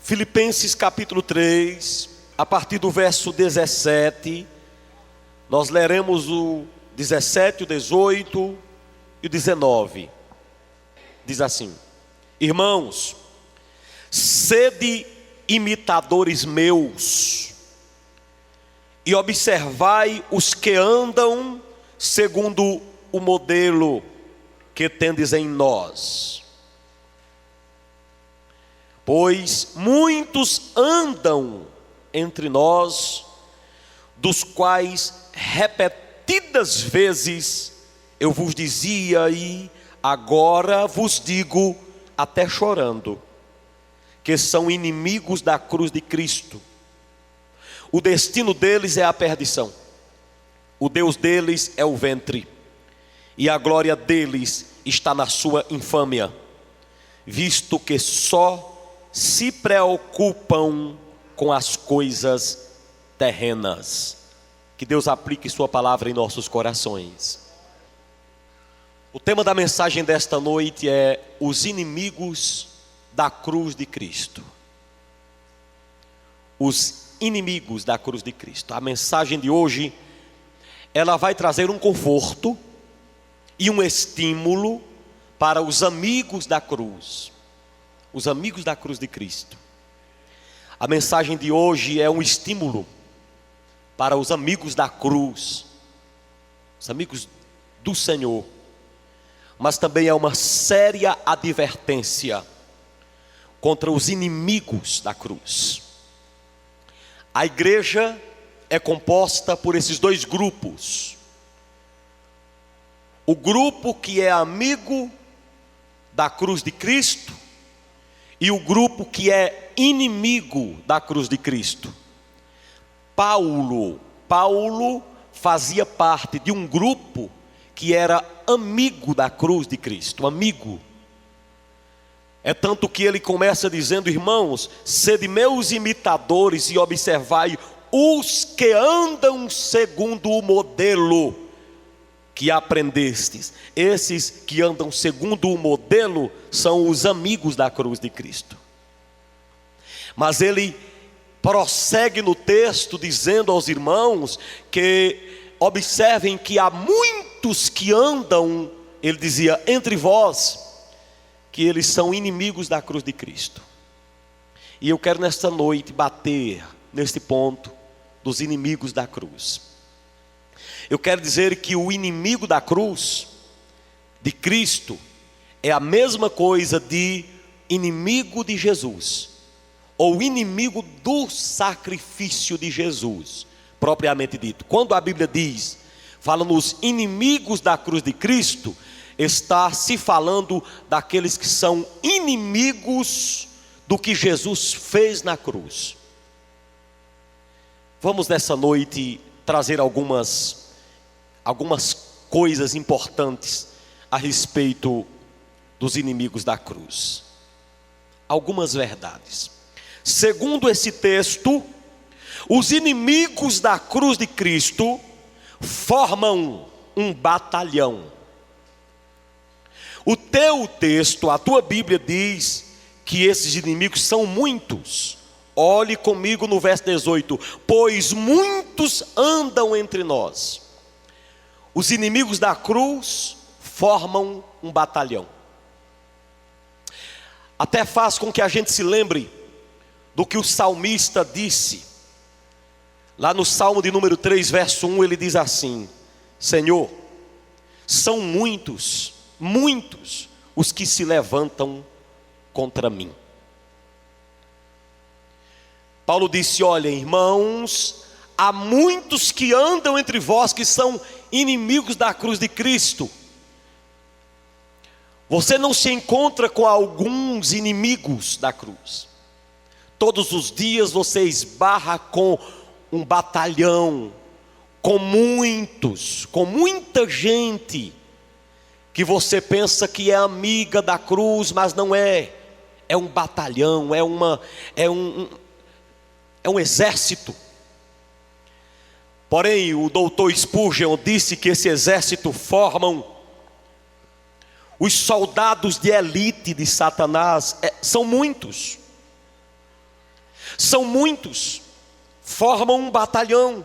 Filipenses capítulo 3, a partir do verso 17, nós leremos o 17, o 18 e o 19. Diz assim: irmãos, sede imitadores meus, e observai os que andam segundo o modelo que tendes em nós. Pois muitos andam entre nós, dos quais repetidas vezes eu vos dizia, e agora vos digo, até chorando, que são inimigos da cruz de Cristo. O destino deles é a perdição, o Deus deles é o ventre, e a glória deles está na sua infâmia, visto que só se preocupam com as coisas terrenas. Que Deus aplique sua palavra em nossos corações. O tema da mensagem desta noite é os inimigos da cruz de Cristo. Os inimigos da cruz de Cristo. A mensagem de hoje, ela vai trazer um conforto e um estímulo para os amigos da cruz. Os amigos da cruz de Cristo. A mensagem de hoje é um estímulo para os amigos da cruz, os amigos do Senhor, mas também é uma séria advertência contra os inimigos da cruz. A igreja é composta por esses dois grupos: o grupo que é amigo da cruz de Cristo e o grupo que é inimigo da cruz de Cristo. Paulo fazia parte de um grupo que era amigo da cruz de Cristo, amigo. É tanto que ele começa dizendo: irmãos, sede meus imitadores e observai os que andam segundo o modelo que aprendestes. Esses que andam segundo o modelo são os amigos da cruz de Cristo. Mas ele prossegue no texto dizendo aos irmãos que observem que há muitos que andam, ele dizia, entre vós, que eles são inimigos da cruz de Cristo. E eu quero nesta noite bater neste ponto dos inimigos da cruz. Eu quero dizer que o inimigo da cruz de Cristo é a mesma coisa de inimigo de Jesus, ou inimigo do sacrifício de Jesus, propriamente dito. Quando a Bíblia diz, fala nos inimigos da cruz de Cristo, está se falando daqueles que são inimigos do que Jesus fez na cruz. Vamos nessa noite trazer algumas coisas importantes a respeito dos inimigos da cruz. Algumas verdades. Segundo esse texto, os inimigos da cruz de Cristo formam um batalhão. O teu texto, a tua Bíblia diz que esses inimigos são muitos. Olhe comigo no verso 18: pois muitos andam entre nós. Os inimigos da cruz formam um batalhão. Até faz com que a gente se lembre do que o salmista disse. Lá no Salmo de número 3, verso 1, ele diz assim: Senhor, são muitos os que se levantam contra mim. Paulo disse: olha, irmãos, há muitos que andam entre vós que são inimigos da cruz de Cristo. Você não se encontra com alguns inimigos da cruz. Todos os dias você esbarra com um batalhão, com muita gente que você pensa que é amiga da cruz, mas não é. É um batalhão, é um exército. Porém, o doutor Spurgeon disse que esse exército formam os soldados de elite de Satanás. São muitos. são muitos, formam um batalhão.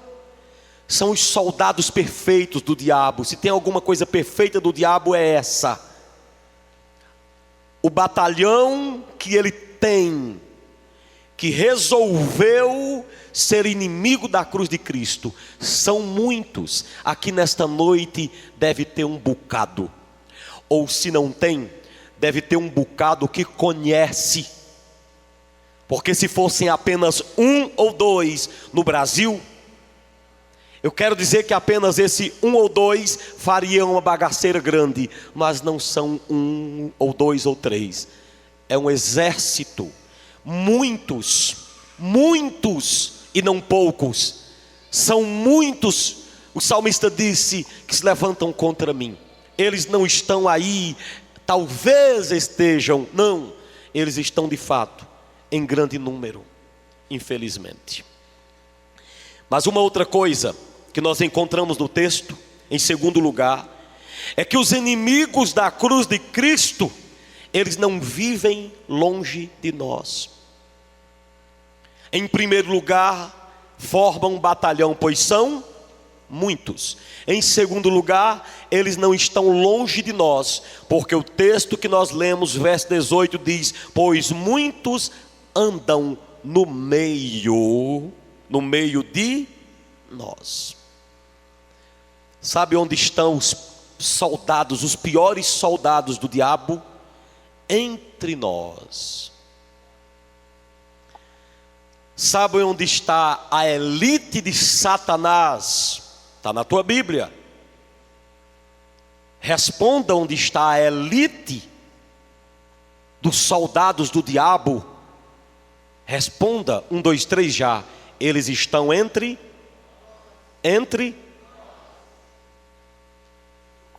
São os soldados perfeitos do diabo. Se tem alguma coisa perfeita do diabo, é essa. O batalhão que ele tem, que resolveu ser inimigo da cruz de Cristo, são muitos. Aqui nesta noite deve ter um bocado, ou se não tem, deve ter um bocado que conhece, porque se fossem apenas um ou dois no Brasil, eu quero dizer que apenas esse um ou dois faria uma bagaceira grande, mas não são um ou dois ou três, é um exército, muitos e não poucos, são muitos. O salmista disse que se levantam contra mim, eles não estão aí, talvez estejam, não, eles estão de fato em grande número, infelizmente. Mas uma outra coisa que nós encontramos no texto, em segundo lugar, é que os inimigos da cruz de Cristo, eles não vivem longe de nós. Em primeiro lugar, formam um batalhão, pois são muitos. Em segundo lugar, eles não estão longe de nós, porque o texto que nós lemos, verso 18, diz: pois muitos andam no meio de nós. Sabe onde estão os soldados, os piores soldados do diabo? Entre nós. Sabe onde está a elite de Satanás? Está na tua Bíblia. Responda onde está a elite dos soldados do diabo. Responda, 1, 2, 3 já. Eles estão entre.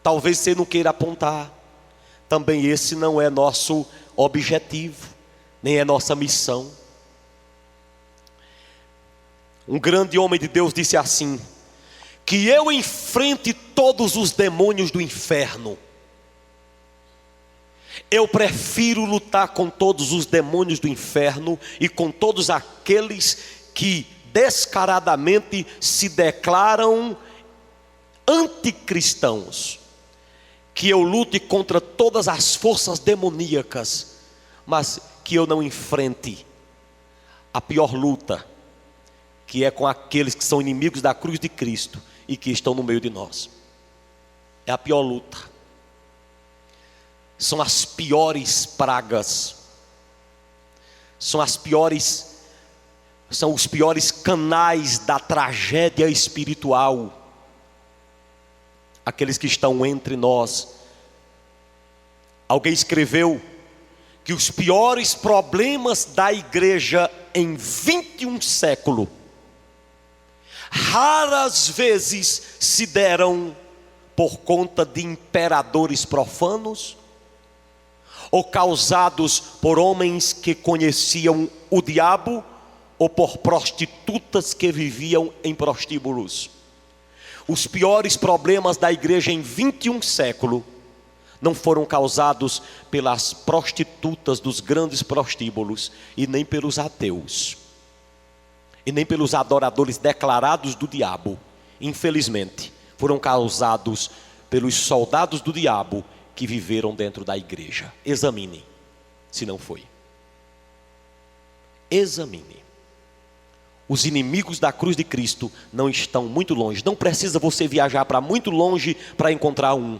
Talvez você não queira apontar. Também esse não é nosso objetivo, nem é nossa missão. Um grande homem de Deus disse assim: que eu enfrente todos os demônios do inferno. Eu prefiro lutar com todos os demônios do inferno e com todos aqueles que descaradamente se declaram anticristãos, que eu lute contra todas as forças demoníacas, mas que eu não enfrente a pior luta, que é com aqueles que são inimigos da cruz de Cristo e que estão no meio de nós. É a pior luta. São as piores pragas. São os piores canais da tragédia espiritual. Aqueles que estão entre nós. Alguém escreveu que os piores problemas da igreja em 21 séculos raras vezes se deram por conta de imperadores profanos ou causados por homens que conheciam o diabo ou por prostitutas que viviam em prostíbulos. Os piores problemas da igreja em 21 séculos não foram causados pelas prostitutas dos grandes prostíbulos e nem pelos ateus e nem pelos adoradores declarados do diabo. Infelizmente, foram causados pelos soldados do diabo que viveram dentro da igreja. Examine se não foi. Examine. Os inimigos da cruz de Cristo não estão muito longe. Não precisa você viajar para muito longe para encontrar um.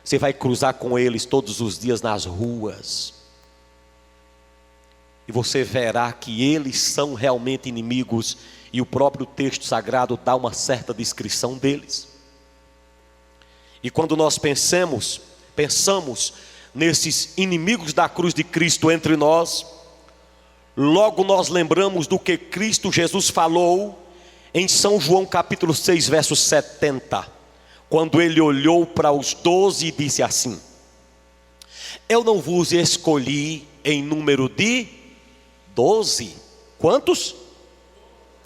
Você vai cruzar com eles todos os dias nas ruas. E você verá que eles são realmente inimigos. E o próprio texto sagrado dá uma certa descrição deles. E quando nós pensamos nesses inimigos da cruz de Cristo entre nós, logo nós lembramos do que Cristo Jesus falou em São João capítulo 6, verso 70. Quando ele olhou para os 12 e disse assim: eu não vos escolhi em número de 12. Quantos?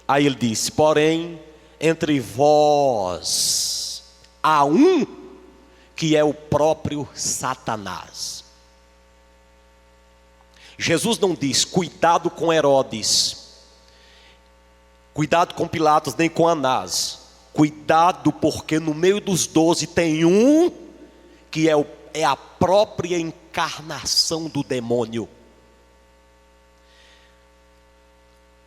Aí ele disse: porém, entre vós há um que é o próprio Satanás. Jesus não diz: cuidado com Herodes, cuidado com Pilatos, nem com Anás. Cuidado, porque no meio dos 12 tem um que é a própria encarnação do demônio.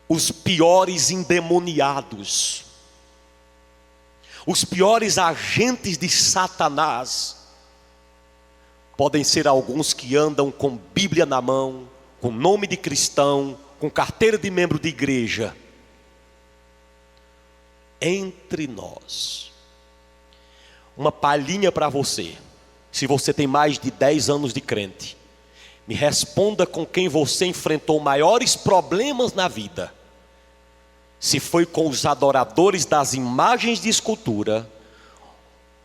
Os piores endemoniados, os piores agentes de Satanás, podem ser alguns que andam com Bíblia na mão, com nome de cristão, com carteira de membro de igreja. Entre nós, uma palhinha para você. Se você tem mais de 10 anos de crente, me responda com quem você enfrentou maiores problemas na vida. Se foi com os adoradores das imagens de escultura,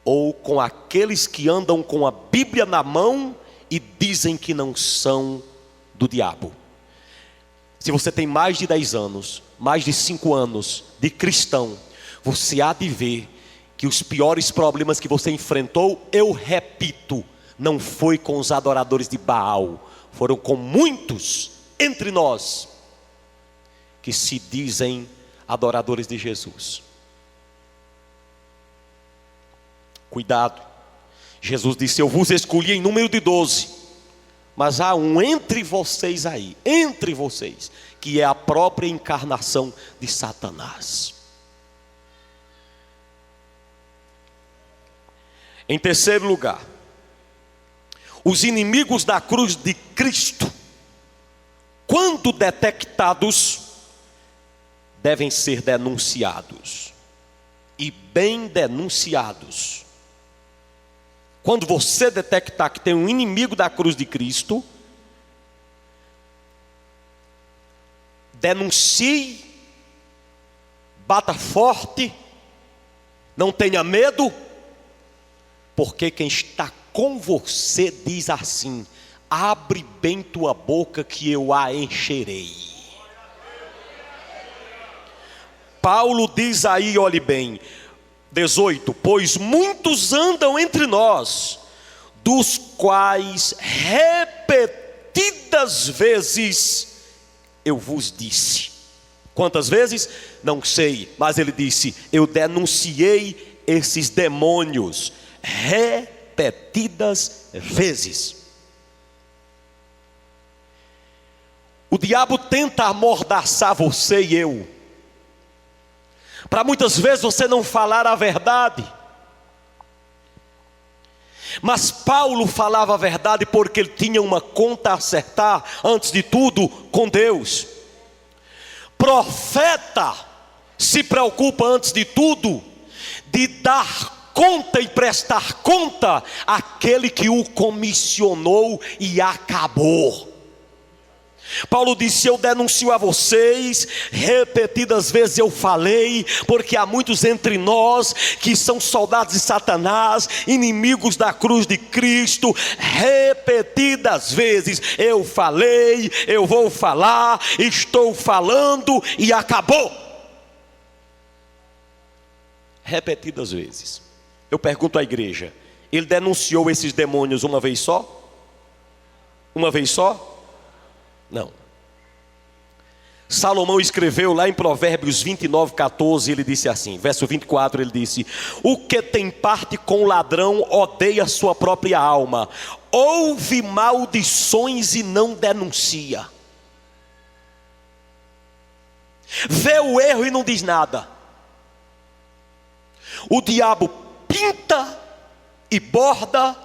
ou com aqueles que andam com a Bíblia na mão e dizem que não são do diabo. Se você tem mais de 10 anos, mais de 5 anos de cristão, você há de ver que os piores problemas que você enfrentou, eu repito, não foi com os adoradores de Baal, foram com muitos entre nós que se dizem adoradores de Jesus. Cuidado. Jesus disse: eu vos escolhi em número de 12, mas há um entre vocês aí, entre vocês, que é a própria encarnação de Satanás. Em terceiro lugar, os inimigos da cruz de Cristo, quando detectados, devem ser denunciados, e bem denunciados. Quando você detectar que tem um inimigo da cruz de Cristo, denuncie, bata forte, não tenha medo, porque quem está com você diz assim: abre bem tua boca que eu a encherei. Paulo diz aí, olhe bem, 18: pois muitos andam entre nós, dos quais repetidas vezes eu vos disse. Quantas vezes? Não sei, mas ele disse: eu denunciei esses demônios repetidas vezes. O diabo tenta amordaçar você e eu, para muitas vezes você não falar a verdade. Mas Paulo falava a verdade porque ele tinha uma conta a acertar, antes de tudo, com Deus. Profeta se preocupa, antes de tudo, de dar conta e prestar conta àquele que o comissionou e acabou. Paulo disse: eu denuncio a vocês, repetidas vezes eu falei, porque há muitos entre nós que são soldados de Satanás, inimigos da cruz de Cristo. Repetidas vezes eu falei, eu vou falar, estou falando e acabou. Repetidas vezes. Eu pergunto à igreja: ele denunciou esses demônios uma vez só? Uma vez só? Não. Salomão escreveu lá em Provérbios 29:14, ele disse assim, verso 24, ele disse: o que tem parte com o ladrão odeia sua própria alma, ouve maldições e não denuncia. Vê o erro e não diz nada. O diabo pinta e borda,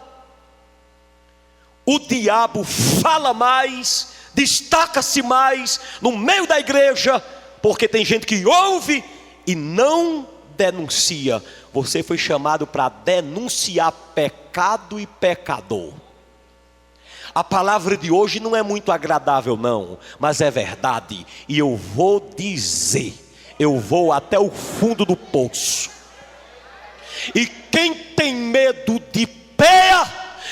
o diabo fala mais, destaca-se mais no meio da igreja, porque tem gente que ouve e não denuncia. Você foi chamado para denunciar pecado e pecador. A palavra de hoje não é muito agradável não, mas é verdade. E eu vou dizer, eu vou até o fundo do poço. E quem tem medo de pé,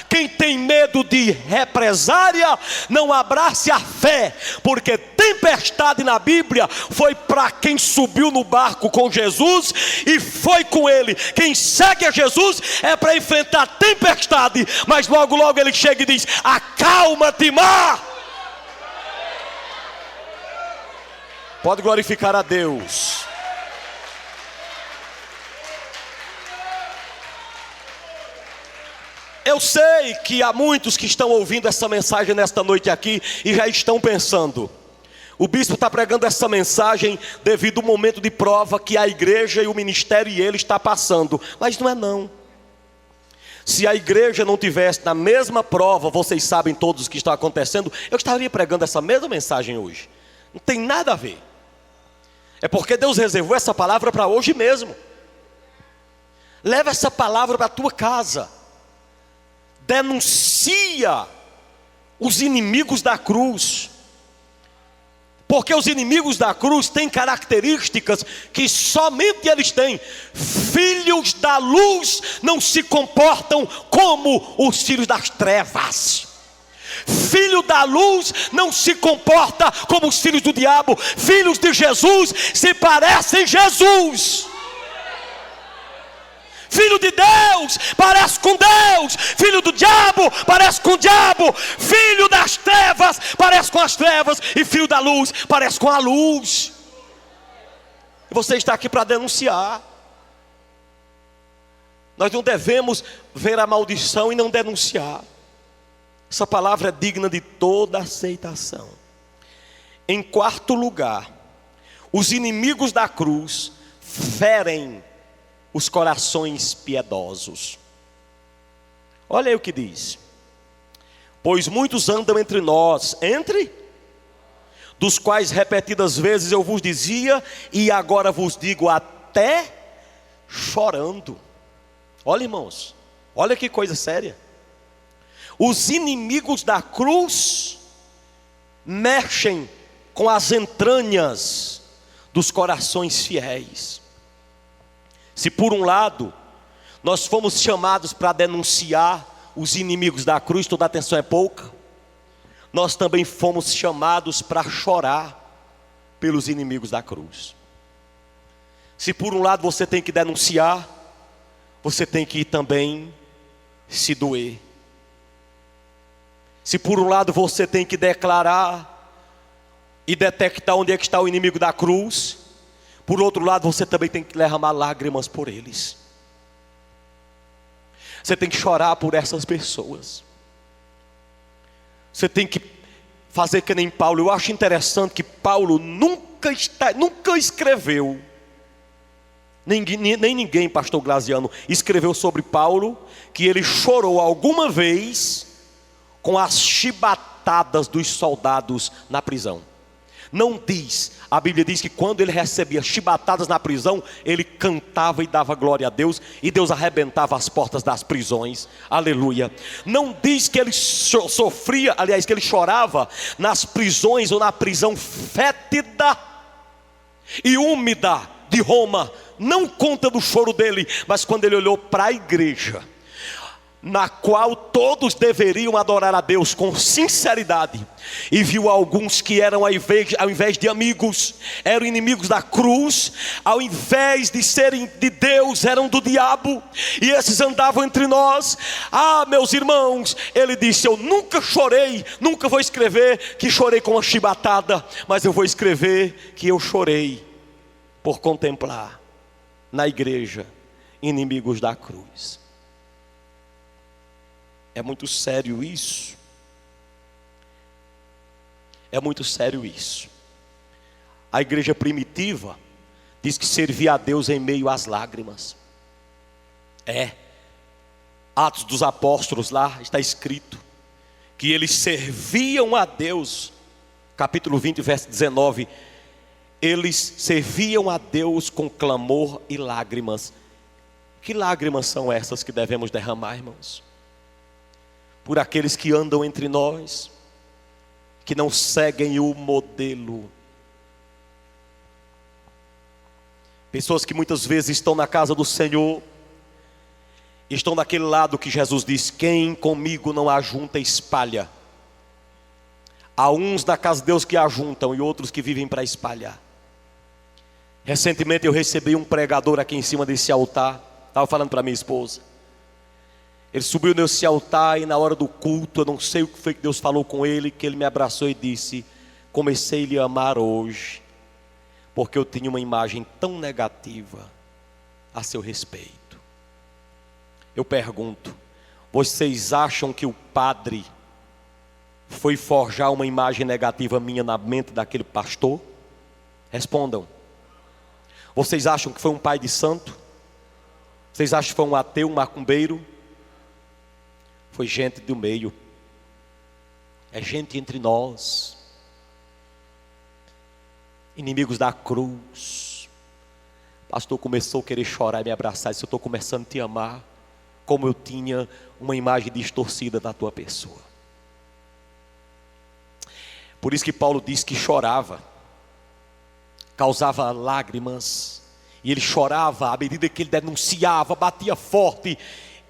quem tem medo de represária, não abrace a fé, porque tempestade na Bíblia foi para quem subiu no barco com Jesus e foi com ele. Quem segue a Jesus é para enfrentar tempestade, mas logo logo ele chega e diz: acalma-te, mar. Pode glorificar a Deus. Eu sei que há muitos que estão ouvindo essa mensagem nesta noite aqui e já estão pensando: o bispo está pregando essa mensagem devido ao momento de prova que a igreja e o ministério e ele está passando. Mas não é não. Se a igreja não tivesse na mesma prova, vocês sabem todos o que está acontecendo, eu estaria pregando essa mesma mensagem hoje. Não tem nada a ver. É porque Deus reservou essa palavra para hoje mesmo. Leva essa palavra para a tua casa. Denuncia os inimigos da cruz. Porque os inimigos da cruz têm características que somente eles têm. Filhos da luz não se comportam como os filhos das trevas. Filho da luz não se comporta como os filhos do diabo. Filhos de Jesus se parecem Jesus. Filho de Deus parece com Deus. Filho do diabo parece com o diabo. Filho das trevas parece com as trevas. E filho da luz parece com a luz. E você está aqui para denunciar. Nós não devemos ver a maldição e não denunciar. Essa palavra é digna de toda aceitação. Em quarto lugar, os inimigos da cruz ferem os corações piedosos. Olha aí o que diz: pois muitos andam entre nós, dos quais repetidas vezes eu vos dizia, e agora vos digo até chorando. Olha, irmãos, olha que coisa séria. Os inimigos da cruz mexem com as entranhas dos corações fiéis. Se por um lado nós fomos chamados para denunciar os inimigos da cruz, toda atenção é pouca, nós também fomos chamados para chorar pelos inimigos da cruz. Se por um lado você tem que denunciar, você tem que também se doer. Se por um lado você tem que declarar e detectar onde é que está o inimigo da cruz, por outro lado você também tem que derramar lágrimas por eles. Você tem que chorar por essas pessoas. Você tem que fazer que nem Paulo. Eu acho interessante que Paulo nunca escreveu, nem ninguém, pastor Graziano, escreveu sobre Paulo que ele chorou alguma vez com as chibatadas dos soldados na prisão. Não diz, a Bíblia diz que quando ele recebia chibatadas na prisão, ele cantava e dava glória a Deus, e Deus arrebentava as portas das prisões, aleluia. Não diz que ele sofria, aliás, que ele chorava nas prisões ou na prisão fétida e úmida de Roma. Não conta do choro dele, mas quando ele olhou para a igreja, na qual todos deveriam adorar a Deus com sinceridade, e viu alguns que eram, ao invés de amigos, eram inimigos da cruz, ao invés de serem de Deus, eram do diabo, e esses andavam entre nós. Meus irmãos, ele disse: eu nunca chorei, nunca vou escrever que chorei com uma chibatada, mas eu vou escrever que eu chorei por contemplar na igreja inimigos da cruz. É muito sério isso. É muito sério isso. A igreja primitiva diz que servia a Deus em meio às lágrimas. Atos dos Apóstolos, lá está escrito que eles serviam a Deus. Capítulo 20, verso 19. Eles serviam a Deus com clamor e lágrimas. Que lágrimas são essas que devemos derramar, irmãos? Por aqueles que andam entre nós, que não seguem o modelo. Pessoas que muitas vezes estão na casa do Senhor, estão daquele lado que Jesus diz: quem comigo não ajunta, espalha. Há uns na casa de Deus que ajuntam e outros que vivem para espalhar. Recentemente eu recebi um pregador aqui em cima desse altar, estava falando para minha esposa. Ele subiu nesse altar e na hora do culto, eu não sei o que foi que Deus falou com ele, que ele me abraçou e disse: comecei a lhe amar hoje. porque eu tinha uma imagem tão negativa a seu respeito. Eu pergunto: vocês acham que o padre foi forjar uma imagem negativa minha na mente daquele pastor? Respondam. Vocês acham que foi um pai de santo? Vocês acham que foi um ateu, um macumbeiro? Foi gente do meio. É gente entre nós, inimigos da cruz. O pastor começou a querer chorar e me abraçar. Disse: eu estou começando a te amar, como eu tinha uma imagem distorcida da tua pessoa. Por isso que Paulo diz que chorava, causava lágrimas, e ele chorava à medida que ele denunciava, batia forte.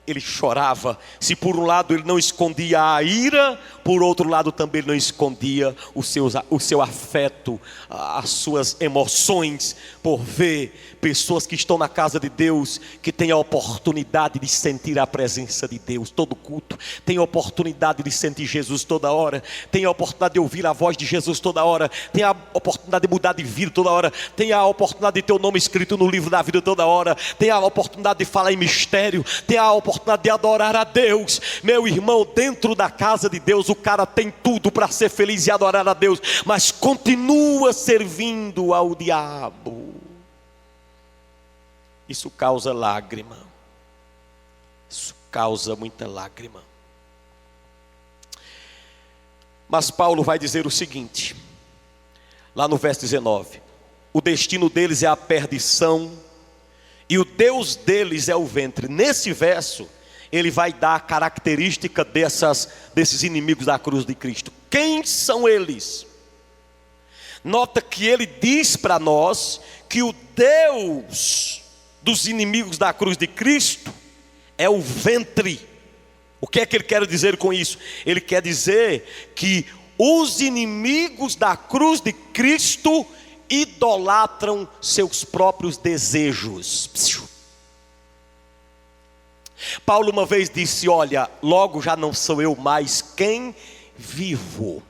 Ele chorava. Se por um lado ele não escondia a ira, por outro lado também ele não escondia o seu afeto, as suas emoções, por ver pessoas que estão na casa de Deus, que têm a oportunidade de sentir a presença de Deus todo culto, tem a oportunidade de sentir Jesus toda hora, tem a oportunidade de ouvir a voz de Jesus toda hora, tem a oportunidade de mudar de vida toda hora, tem a oportunidade de ter o nome escrito no livro da vida toda hora, tem a oportunidade de falar em mistério, tem a oportunidade de adorar a Deus. Meu irmão, dentro da casa de Deus o cara tem tudo para ser feliz e adorar a Deus, mas continua servindo ao diabo. Isso causa lágrima. Isso causa muita lágrima. Mas Paulo vai dizer o seguinte, lá no verso 19: o destino deles é a perdição, e o Deus deles é o ventre. Nesse verso, ele vai dar a característica desses inimigos da cruz de Cristo. Quem são eles? Nota que ele diz para nós que o Deus dos inimigos da cruz de Cristo é o ventre. O que é que ele quer dizer com isso? Ele quer dizer que os inimigos da cruz de Cristo idolatram seus próprios desejos. Paulo uma vez disse: olha, logo já não sou eu mais quem vivo,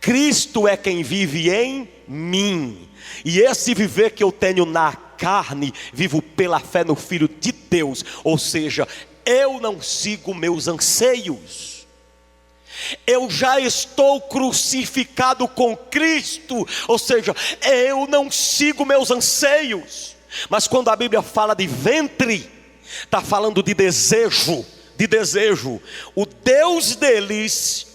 Cristo é quem vive em mim, e esse viver que eu tenho na carne, vivo pela fé no Filho de Deus. Ou seja, eu não sigo meus anseios, eu já estou crucificado com Cristo. Ou seja, eu não sigo meus anseios. Mas quando a Bíblia fala de ventre, está falando de desejo, de desejo. O Deus deles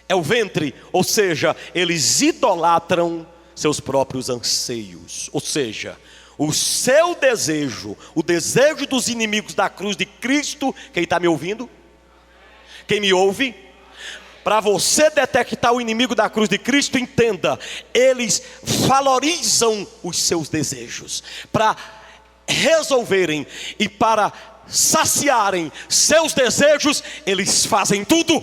é o ventre, ou seja, eles idolatram seus próprios anseios. Ou seja, o seu desejo, o desejo dos inimigos da cruz de Cristo. Quem está me ouvindo? Quem me ouve? Para você detectar o inimigo da cruz de Cristo, entenda: eles valorizam os seus desejos. Para resolverem e para saciarem seus desejos, eles fazem tudo.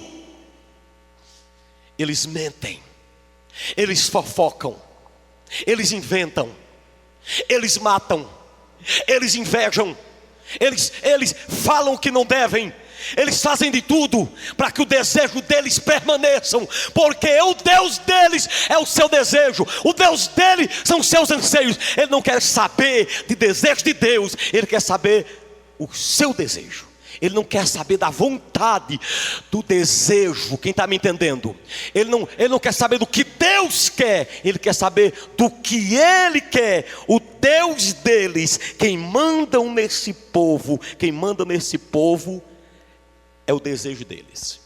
Eles mentem, eles fofocam, eles inventam, eles matam, eles invejam, eles falam o que não devem. Eles fazem de tudo para que o desejo deles permaneçam, porque o Deus deles é o seu desejo, o Deus dele são os seus anseios. Ele não quer saber de desejo de Deus, ele quer saber o seu desejo. Ele não quer saber da vontade, do desejo. Quem está me entendendo? Ele não quer saber do que Deus quer, ele quer saber do que ele quer. O Deus deles, quem manda nesse povo é o desejo deles.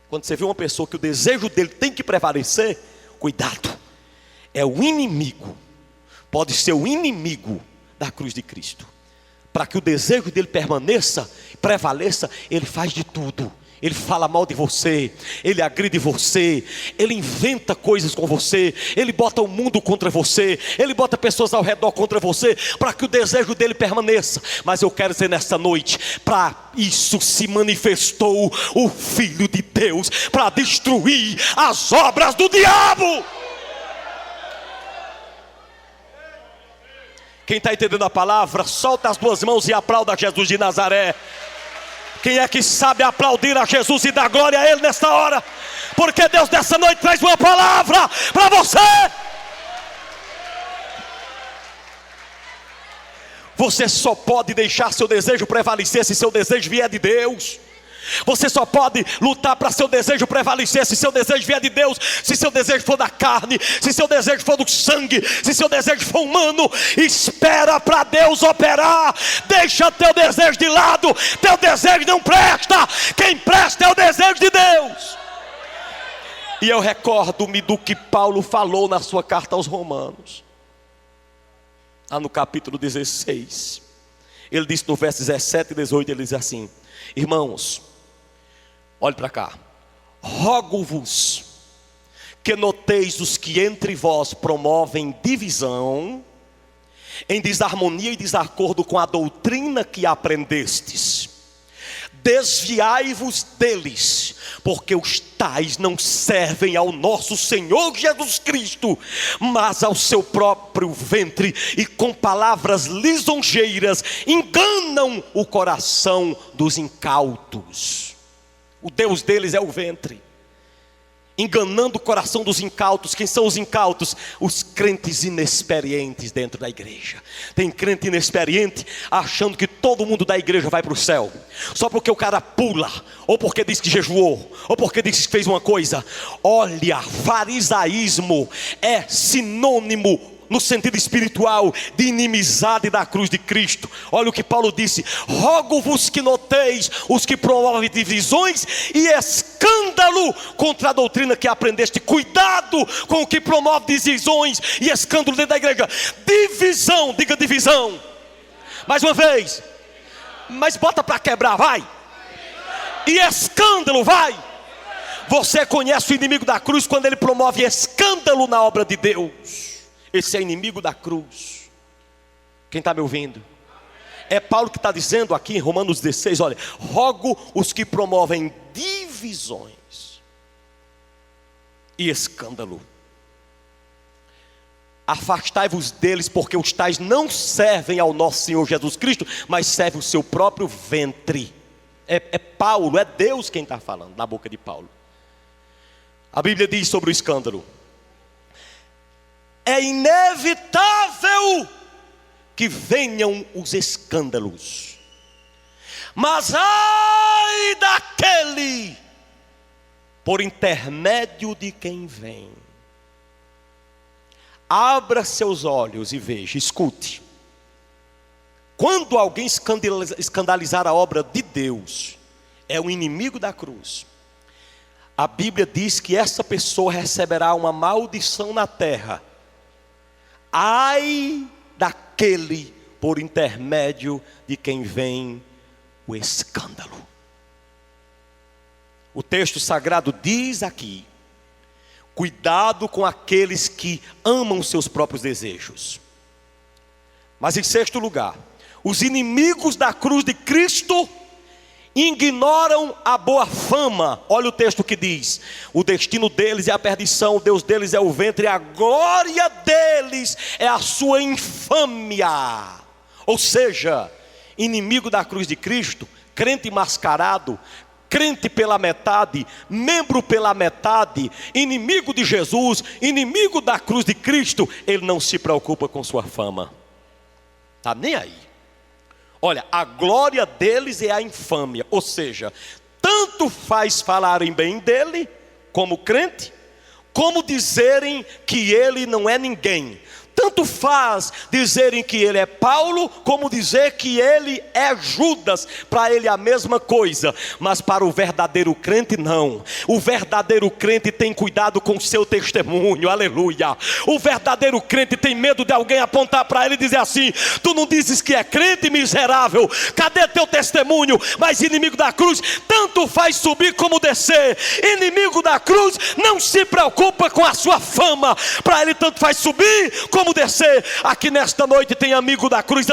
Quando você vê uma pessoa que o desejo dele tem que prevalecer, cuidado, é o inimigo. Pode ser o inimigo da cruz de Cristo. Para que o desejo dele permaneça, prevaleça, ele faz de tudo. Ele fala mal de você, ele agride você, ele inventa coisas com você, ele bota o mundo contra você, ele bota pessoas ao redor contra você, para que o desejo dele permaneça. Mas eu quero dizer nesta noite, para isso se manifestou o Filho de Deus, para destruir as obras do diabo. Quem está entendendo a palavra, solta as duas mãos e aplauda Jesus de Nazaré. Quem é que sabe aplaudir a Jesus e dar glória a Ele nesta hora? Porque Deus dessa noite traz uma palavra para você. Você só pode deixar seu desejo prevalecer se seu desejo vier de Deus. Você só pode lutar para seu desejo prevalecer se seu desejo vier de Deus. Se seu desejo for da carne, se seu desejo for do sangue, se seu desejo for humano, espera para Deus operar. Deixa teu desejo de lado. Teu desejo não presta. Quem presta é o desejo de Deus. E eu recordo-me do que Paulo falou na sua carta aos Romanos, lá no capítulo 16. Ele disse no verso 17 e 18, ele diz assim: irmãos, olhe para cá. Rogo-vos que noteis os que entre vós promovem divisão, em desarmonia e desacordo com a doutrina que aprendestes. Desviai-vos deles, porque os tais não servem ao nosso Senhor Jesus Cristo, mas ao seu próprio ventre, e com palavras lisonjeiras enganam o coração dos incautos. O Deus deles é o ventre, enganando o coração dos incautos. Quem são os incautos? Os crentes inexperientes dentro da igreja. Tem crente inexperiente achando que todo mundo da igreja vai para o céu, só porque o cara pula, ou porque diz que jejuou, ou porque diz que fez uma coisa. Olha, farisaísmo é sinônimo, no sentido espiritual, de inimizade da cruz de Cristo. Olha o que Paulo disse: rogo-vos que noteis os que promovem divisões e escândalo contra a doutrina que aprendeste. Cuidado com o que promove divisões e escândalo dentro da igreja. Divisão, diga divisão. Mais uma vez. Mas bota para quebrar, vai. E escândalo, vai. Você conhece o inimigo da cruz quando ele promove escândalo na obra de Deus. Esse é inimigo da cruz. Quem está me ouvindo? É Paulo que está dizendo aqui em Romanos 16, olha: rogo os que promovem divisões e escândalo. Afastai-vos deles, porque os tais não servem ao nosso Senhor Jesus Cristo, mas servem o seu próprio ventre. É Paulo, é Deus quem está falando, na boca de Paulo. A Bíblia diz sobre o escândalo: é inevitável que venham os escândalos, mas ai daquele por intermédio de quem vem. Abra seus olhos e veja, escute. Quando alguém escandalizar a obra de Deus, é o inimigo da cruz. A Bíblia diz que essa pessoa receberá uma maldição na terra. Ai daquele por intermédio de quem vem o escândalo. O texto sagrado diz aqui: cuidado com aqueles que amam seus próprios desejos. Mas em sexto lugar, os inimigos da cruz de Cristo ignoram a boa fama. Olha o texto que diz: o destino deles é a perdição, o Deus deles é o ventre, e a glória deles é a sua infâmia. Ou seja, inimigo da cruz de Cristo, crente mascarado, crente pela metade, membro pela metade, inimigo de Jesus, inimigo da cruz de Cristo, ele não se preocupa com sua fama, está nem aí. Olha, a glória deles é a infâmia. Ou seja, tanto faz falarem bem dele, como crente, como dizerem que ele não é ninguém. Tanto faz dizerem que ele é Paulo, como dizer que ele é Judas. Para ele é a mesma coisa, mas para o verdadeiro crente não. O verdadeiro crente tem cuidado com o seu testemunho, aleluia. O verdadeiro crente tem medo de alguém apontar para ele e dizer assim: tu não dizes que é crente, miserável, cadê teu testemunho? Mas inimigo da cruz, tanto faz subir como descer. Inimigo da cruz não se preocupa com a sua fama. Para ele tanto faz subir como descer. Aqui nesta noite tem amigo da cruz,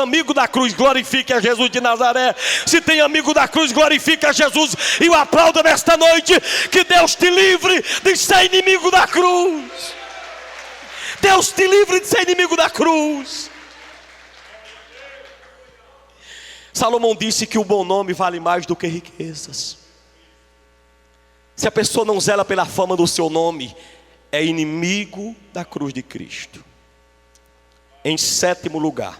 glorifique a Jesus de Nazaré. Se tem amigo da cruz, glorifique a Jesus e o aplauda nesta noite. Que Deus te livre de ser inimigo da cruz. Deus te livre de ser inimigo da cruz. Salomão disse que o bom nome vale mais do que riquezas. Se a pessoa não zela pela fama do seu nome, é inimigo da cruz de Cristo. Em sétimo lugar,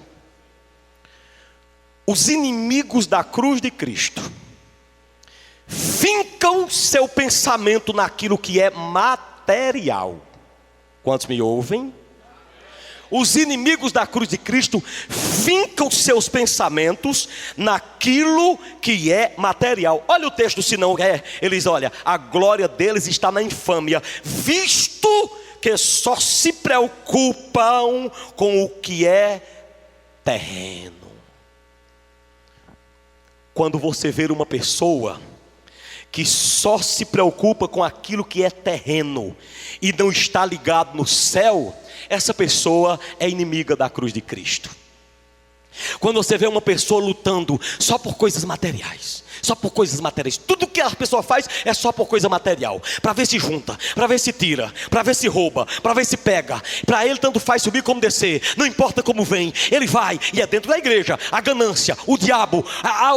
Os inimigos da cruz de Cristo fincam seu pensamento naquilo que é material. Quantos me ouvem? Os inimigos da cruz de Cristo fincam seus pensamentos naquilo que é material. Olha o texto, se não é, eles olha, a glória deles está na infâmia, visto que só se preocupam com o que é terreno. Quando você vê uma pessoa que só se preocupa com aquilo que é terreno e não está ligado no céu, essa pessoa é inimiga da cruz de Cristo. Quando você vê uma pessoa lutando só por coisas materiais, só por coisas materiais, tudo que a pessoa faz é só por coisa material, para ver se junta, para ver se tira, para ver se rouba, para ver se pega. Para ele tanto faz subir como descer, não importa como vem, ele vai. E é dentro da igreja a ganância, o diabo,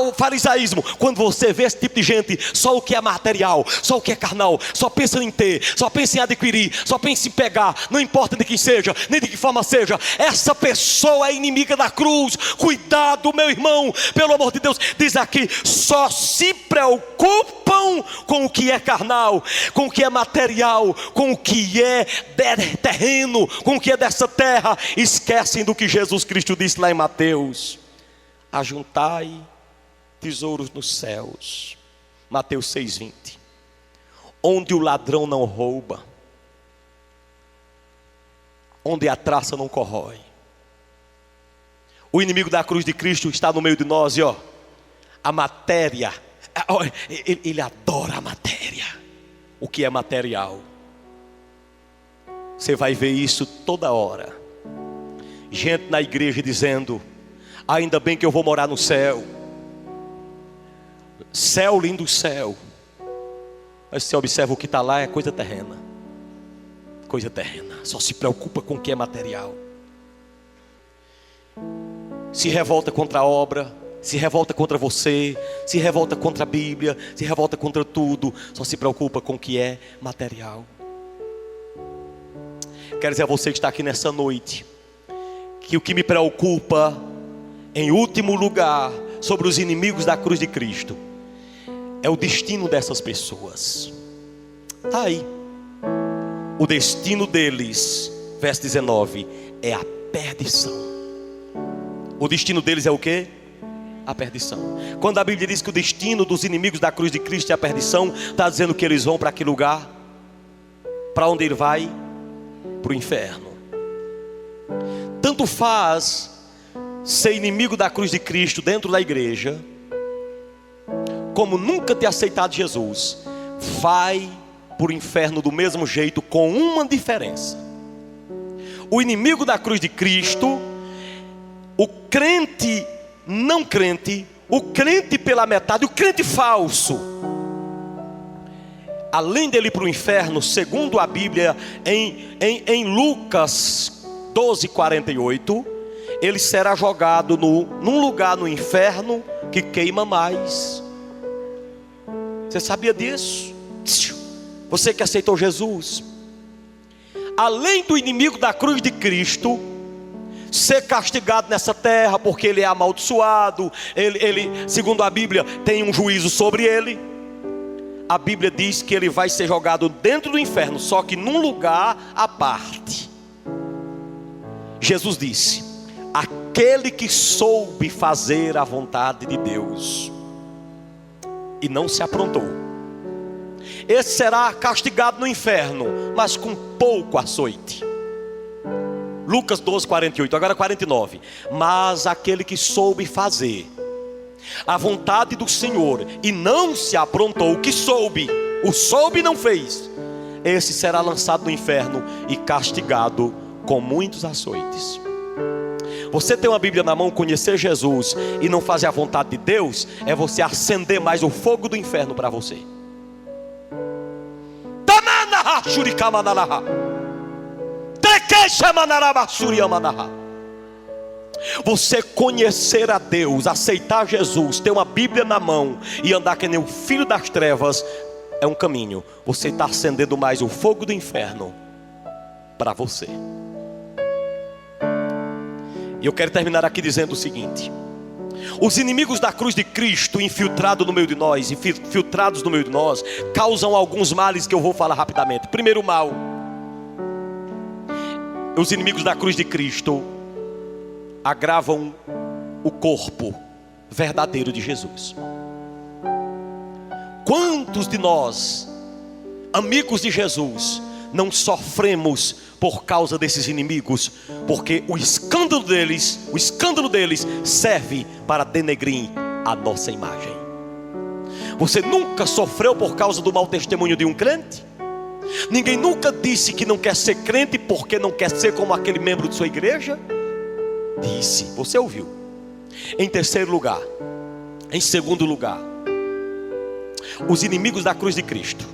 o farisaísmo. Quando você vê esse tipo de gente, só o que é material, só o que é carnal, só pensa em ter, só pensa em adquirir, só pensa em pegar, não importa de quem seja, nem de que forma seja, essa pessoa é inimiga da cruz. Cuidado, meu irmão, pelo amor de Deus. Diz aqui, só se preocupam com o que é carnal, com o que é material, com o que é terreno, com o que é dessa terra. Esquecem do que Jesus Cristo disse lá em Mateus: ajuntai tesouros nos céus. Mateus 6,20. Onde o ladrão não rouba, onde a traça não corrói. O inimigo da cruz de Cristo está no meio de nós, e ó, a matéria, ele adora a matéria, o que é material. Você vai ver isso toda hora. Gente na igreja dizendo: ainda bem que eu vou morar no céu. Céu, lindo céu. Mas você observa o que está lá é coisa terrena. Coisa terrena, só se preocupa com o que é material. Se revolta contra a obra, se revolta contra você, se revolta contra a Bíblia, se revolta contra tudo, só se preocupa com o que é material. Quero dizer a você que está aqui nessa noite, que o que me preocupa, em último lugar, sobre os inimigos da cruz de Cristo, é o destino dessas pessoas. Está aí. O destino deles, verso 19, é a perdição. O destino deles é o quê? A perdição. Quando a Bíblia diz que o destino dos inimigos da cruz de Cristo é a perdição, está dizendo que eles vão para que lugar? Para onde ele vai? Para o inferno. Tanto faz ser inimigo da cruz de Cristo dentro da igreja, como nunca ter aceitado Jesus, vai para o inferno do mesmo jeito, com uma diferença. O inimigo da cruz de Cristo, o crente não crente, o crente pela metade, o crente falso, além dele ir para o inferno, segundo a Bíblia, em Lucas 12:48, ele será jogado num lugar no inferno que queima mais. Você sabia disso? Você que aceitou Jesus, além do inimigo da cruz de Cristo ser castigado nessa terra, porque ele é amaldiçoado, ele, segundo a Bíblia, tem um juízo sobre ele. A Bíblia diz que ele vai ser jogado dentro do inferno, só que num lugar à parte. Jesus disse: aquele que soube fazer a vontade de Deus e não se aprontou, esse será castigado no inferno, mas com pouco açoite. Lucas 12:48, agora 49. Mas aquele que soube fazer a vontade do Senhor e não se aprontou, o soube e não fez, esse será lançado no inferno e castigado com muitos açoites. Você tem uma Bíblia na mão, conhecer Jesus e não fazer a vontade de Deus, é você acender mais o fogo do inferno para você. Você conhecer a Deus, aceitar Jesus, ter uma Bíblia na mão e andar que nem o filho das trevas é um caminho. Você está acendendo mais o fogo do inferno para você. E eu quero terminar aqui dizendo o seguinte: Os inimigos da cruz de Cristo infiltrados no meio de nós, causam alguns males que eu vou falar rapidamente. Primeiro mal: os inimigos da cruz de Cristo agravam o corpo verdadeiro de Jesus. Quantos de nós, amigos de Jesus, não sofremos por causa desses inimigos? Porque o escândalo deles serve para denegrir a nossa imagem. Você nunca sofreu por causa do mau testemunho de um crente? Ninguém nunca disse que não quer ser crente porque não quer ser como aquele membro de sua igreja? Disse, você ouviu. Em segundo lugar, os inimigos da cruz de Cristo,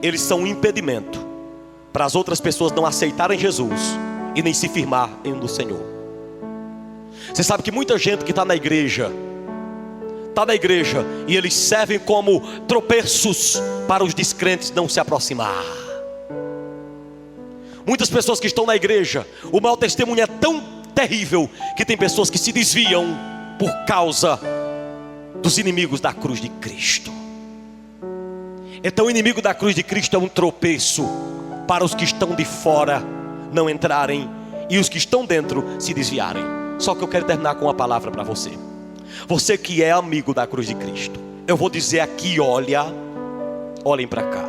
eles são um impedimento para as outras pessoas não aceitarem Jesus e nem se firmar no Senhor. Você sabe que muita gente que está na igreja e eles servem como tropeços para os descrentes não se aproximar. Muitas pessoas que estão na igreja, o mau testemunho é tão terrível que tem pessoas que se desviam por causa dos inimigos da cruz de Cristo. Então o inimigo da cruz de Cristo é um tropeço para os que estão de fora não entrarem e os que estão dentro se desviarem. Só que eu quero terminar com uma palavra para você. Você que é amigo da cruz de Cristo, eu vou dizer aqui, olhem para cá.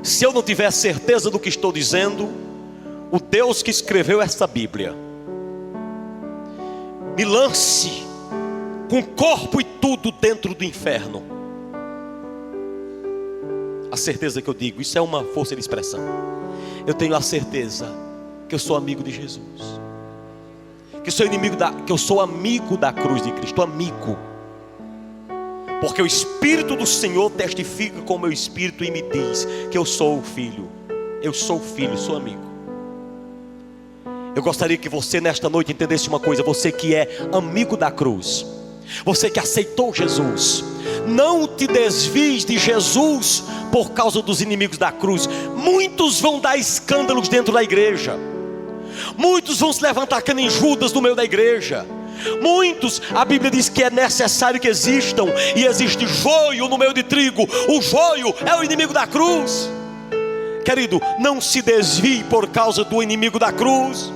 Se eu não tiver certeza do que estou dizendo, o Deus que escreveu essa Bíblia me lance com corpo e tudo dentro do inferno. A certeza que eu digo, isso é uma força de expressão. Eu tenho a certeza que eu sou amigo de Jesus, que eu sou amigo da cruz de Cristo, amigo. Porque o Espírito do Senhor testifica com o meu espírito e me diz que eu sou filho. Eu sou filho, sou amigo. Eu gostaria que você nesta noite entendesse uma coisa. Você que é amigo da cruz, você que aceitou Jesus, não te desvies de Jesus por causa dos inimigos da cruz. Muitos vão dar escândalos dentro da igreja. Muitos vão se levantar que nem Judas no meio da igreja. Muitos, a Bíblia diz que é necessário que existam, e existe joio no meio de trigo. O joio é o inimigo da cruz. Querido, não se desvie por causa do inimigo da cruz.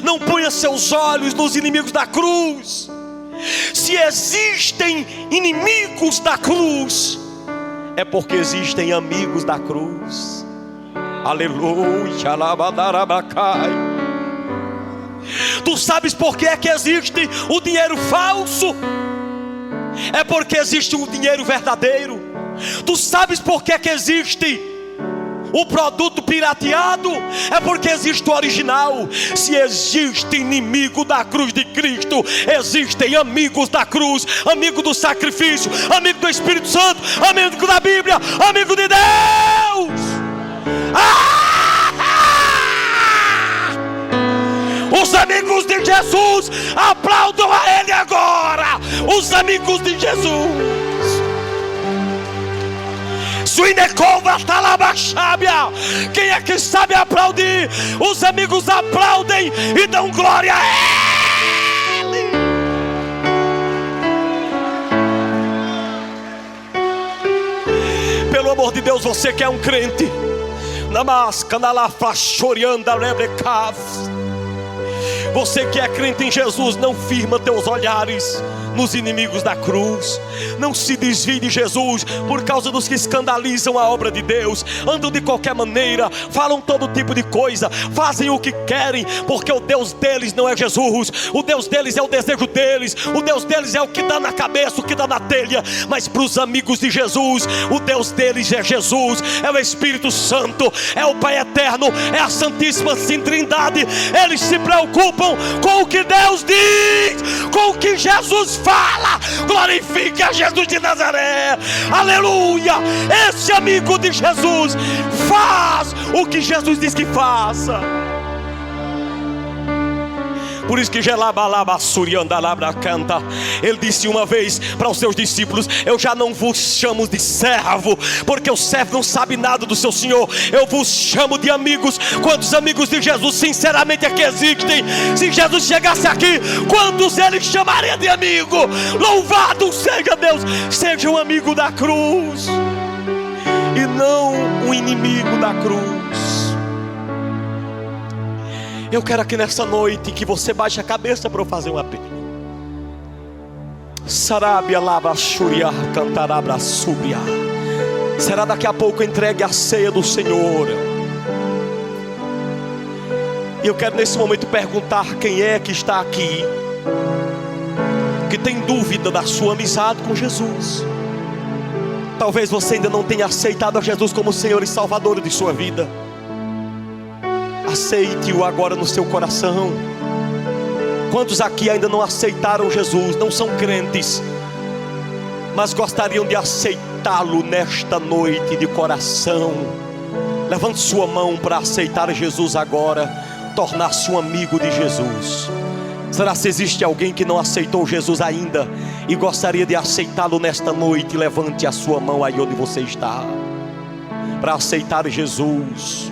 Não ponha seus olhos nos inimigos da cruz. Se existem inimigos da cruz, é porque existem amigos da cruz. Aleluia, alabadarabacai. Tu sabes por que é que existe o dinheiro falso? É porque existe o dinheiro verdadeiro. Tu sabes por que é que existe o produto pirateado? É porque existe o original. Se existe inimigo da cruz de Cristo, existem amigos da cruz, amigo do sacrifício, amigo do Espírito Santo, amigo da Bíblia, amigo de Deus. Os amigos de Jesus, aplaudam a Ele agora. Os amigos de Jesus. Suinecova talabachábia. Quem é que sabe aplaudir? Os amigos aplaudem e dão glória a Ele. Pelo amor de Deus, você que é um crente, você que é crente em Jesus, não firma teus olhares nos inimigos da cruz. Não se desvie de Jesus por causa dos que escandalizam a obra de Deus, andam de qualquer maneira, falam todo tipo de coisa, fazem o que querem, porque o Deus deles não é Jesus. O Deus deles é o desejo deles, o Deus deles é o que dá na cabeça, o que dá na telha. Mas para os amigos de Jesus, o Deus deles é Jesus, é o Espírito Santo, é o Pai Eterno, é a Santíssima Trindade. Eles se preocupam com o que Deus diz, com o que Jesus fala. Glorifique a Jesus de Nazaré. Aleluia. Esse amigo de Jesus faz o que Jesus diz que faça. Por isso que ele disse uma vez para os seus discípulos: eu já não vos chamo de servo, porque o servo não sabe nada do seu senhor. Eu vos chamo de amigos. Quantos amigos de Jesus sinceramente aqui existem? Se Jesus chegasse aqui, quantos ele chamaria de amigo? Louvado seja Deus. Seja um amigo da cruz e não um inimigo da cruz. Eu quero aqui nessa noite que você baixe a cabeça para eu fazer um apelo. Sarabia lava xuriar, cantarabra subia. Será daqui a pouco entregue a ceia do Senhor. E eu quero nesse momento perguntar quem é que está aqui, que tem dúvida da sua amizade com Jesus. Talvez você ainda não tenha aceitado a Jesus como Senhor e Salvador de sua vida. Aceite-o agora no seu coração. Quantos aqui ainda não aceitaram Jesus, não são crentes, mas gostariam de aceitá-lo nesta noite de coração? Levante sua mão para aceitar Jesus agora, tornar-se um amigo de Jesus. Será se existe alguém que não aceitou Jesus ainda e gostaria de aceitá-lo nesta noite? Levante a sua mão aí onde você está, para aceitar Jesus.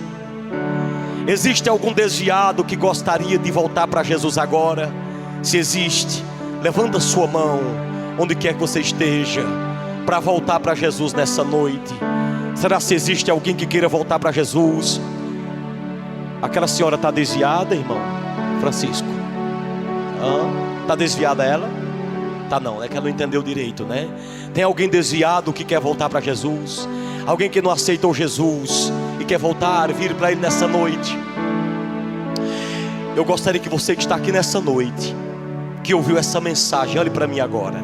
Existe algum desviado que gostaria de voltar para Jesus agora? Se existe, levanta a sua mão onde quer que você esteja, para voltar para Jesus nessa noite. Será se existe alguém que queira voltar para Jesus? Aquela senhora está desviada, irmão Francisco? Está desviada ela? Tá não, é que ela não entendeu direito, né? Tem alguém desviado que quer voltar para Jesus? Alguém que não aceitou Jesus e quer voltar, vir para Ele nessa noite? Eu gostaria que você que está aqui nessa noite, que ouviu essa mensagem, olhe para mim agora.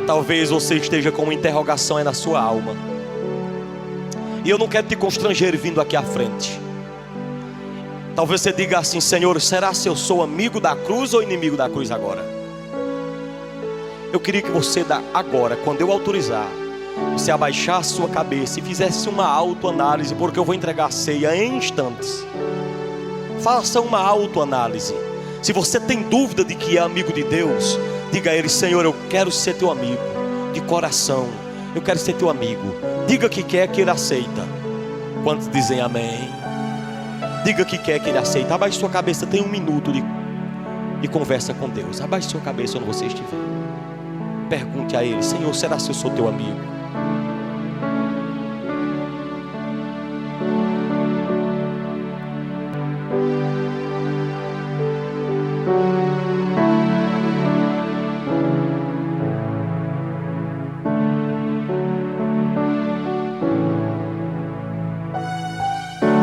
Talvez você esteja com uma interrogação aí na sua alma, e eu não quero te constranger vindo aqui à frente. Talvez você diga assim: Senhor, será se eu sou amigo da cruz ou inimigo da cruz agora? Eu queria que você agora, quando eu autorizar, você abaixasse sua cabeça e fizesse uma autoanálise, porque eu vou entregar a ceia em instantes. Faça uma autoanálise. Se você tem dúvida de que é amigo de Deus, diga a Ele: Senhor, eu quero ser teu amigo, de coração, eu quero ser teu amigo. Diga que quer, que Ele aceita. Quantos dizem amém? Diga que quer, que Ele aceita. Abaixe sua cabeça, tem um minuto de conversa com Deus. Abaixe sua cabeça onde você estiver. Pergunte a Ele: Senhor, será se eu sou teu amigo?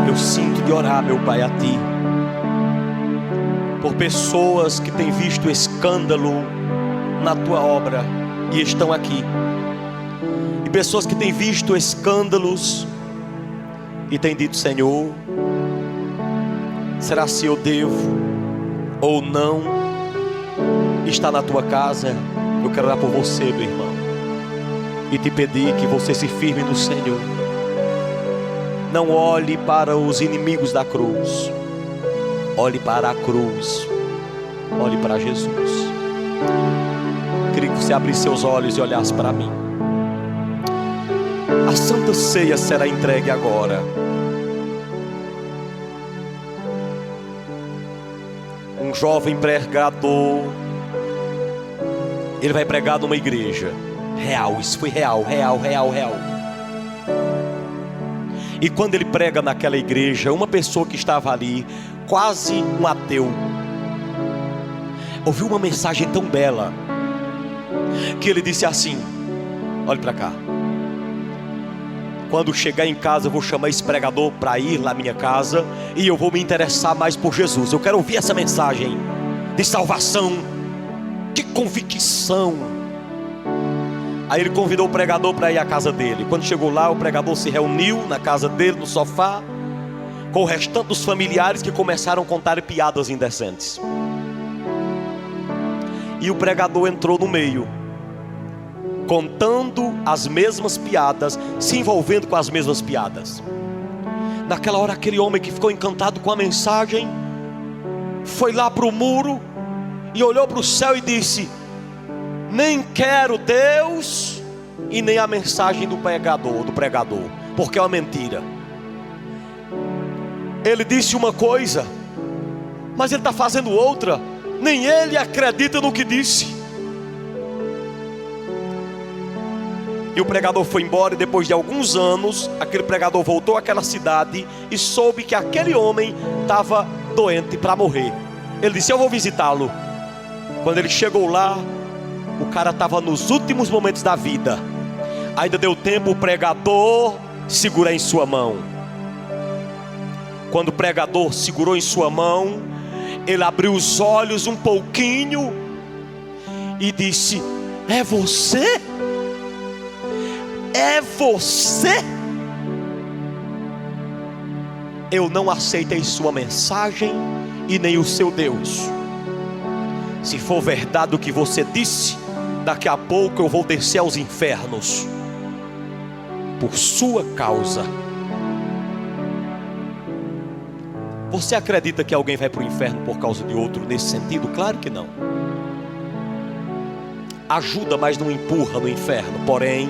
Eu sinto de orar, meu Pai, a Ti, por pessoas que têm visto escândalo na Tua obra e estão aqui, e pessoas que têm visto escândalos e têm dito: Senhor, será se eu devo ou não estar na Tua casa? Eu quero orar por você, meu irmão, e te pedir que você se firme no Senhor. Não olhe para os inimigos da cruz, olhe para a cruz, olhe para Jesus. Queria que você abrisse seus olhos e olhasse para mim. A Santa Ceia será entregue agora. Um jovem pregador, ele vai pregar numa igreja real. Isso foi real. E quando ele prega naquela igreja, uma pessoa que estava ali, quase um ateu, ouviu uma mensagem tão bela, que ele disse assim: olhe para cá, quando chegar em casa eu vou chamar esse pregador para ir na minha casa, e eu vou me interessar mais por Jesus. Eu quero ouvir essa mensagem de salvação, de convicção. Aí ele convidou o pregador para ir à casa dele. Quando chegou lá, o pregador se reuniu na casa dele, no sofá, com o restante dos familiares, que começaram a contar piadas indecentes. E o pregador entrou no meio, contando as mesmas piadas, se envolvendo com as mesmas piadas. Naquela hora, aquele homem que ficou encantado com a mensagem foi lá para o muro e olhou para o céu e disse: nem quero Deus e nem a mensagem do pregador, porque é uma mentira. Ele disse uma coisa, mas ele está fazendo outra. Nem ele acredita no que disse. E o pregador foi embora, e depois de alguns anos, aquele pregador voltou àquela cidade e soube que aquele homem estava doente para morrer. Ele disse: eu vou visitá-lo. Quando ele chegou lá, o cara estava nos últimos momentos da vida. Ainda deu tempo o pregador segurar em sua mão. Quando o pregador segurou em sua mão, ele abriu os olhos um pouquinho e disse: é você? É você? Eu não aceitei sua mensagem e nem o seu Deus. Se for verdade o que você disse, daqui a pouco eu vou descer aos infernos por sua causa. Você acredita que alguém vai para o inferno por causa de outro nesse sentido? Claro que não. Ajuda, mas não empurra no inferno. Porém,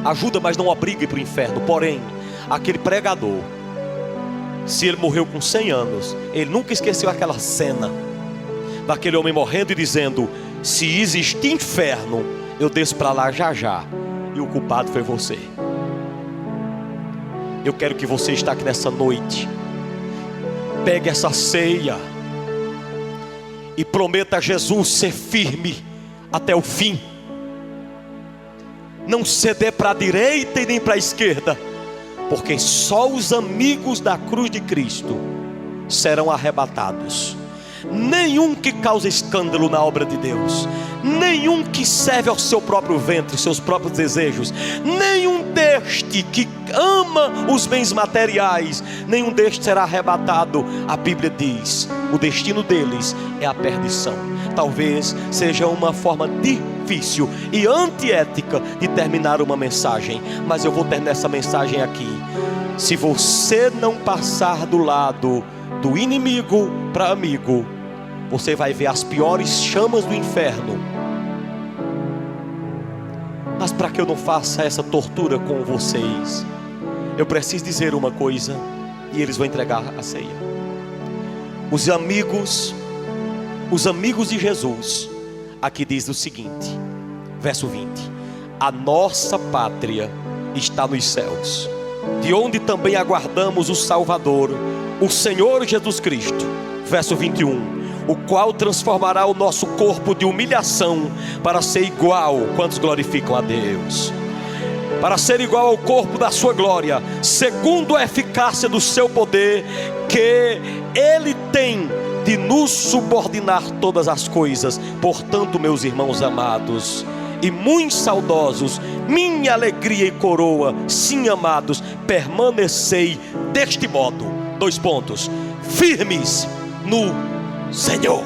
ajuda, mas não obriga para o inferno. Porém, aquele pregador, se ele morreu com 100 anos, ele nunca esqueceu aquela cena daquele homem morrendo e dizendo: se existe inferno, eu desço para lá já já. E o culpado foi você. Eu quero que você está aqui nessa noite. Pegue essa ceia e prometa a Jesus ser firme até o fim. Não ceder para a direita e nem para a esquerda, porque só os amigos da cruz de Cristo serão arrebatados. Nenhum que causa escândalo na obra de Deus, nenhum que serve ao seu próprio ventre, seus próprios desejos, nenhum deste que ama os bens materiais, nenhum deste será arrebatado. A Bíblia diz: o destino deles é a perdição. Talvez seja uma forma difícil e antiética de terminar uma mensagem, mas eu vou terminar essa mensagem aqui. Se você não passar do lado do inimigo para amigo, você vai ver as piores chamas do inferno. Mas para que eu não faça essa tortura com vocês, eu preciso dizer uma coisa, e eles vão entregar a ceia. Os amigos de Jesus, aqui diz o seguinte, verso 20: a nossa pátria está nos céus, de onde também aguardamos o Salvador, o Senhor Jesus Cristo. Verso 21: o qual transformará o nosso corpo de humilhação para ser igual, quantos glorificam a Deus? Para ser igual ao corpo da sua glória, segundo a eficácia do seu poder, que Ele tem de nos subordinar todas as coisas. Portanto, meus irmãos amados e muito saudosos, minha alegria e coroa, sim, amados, permanecei deste modo. 2 pontos: firmes no Senhor.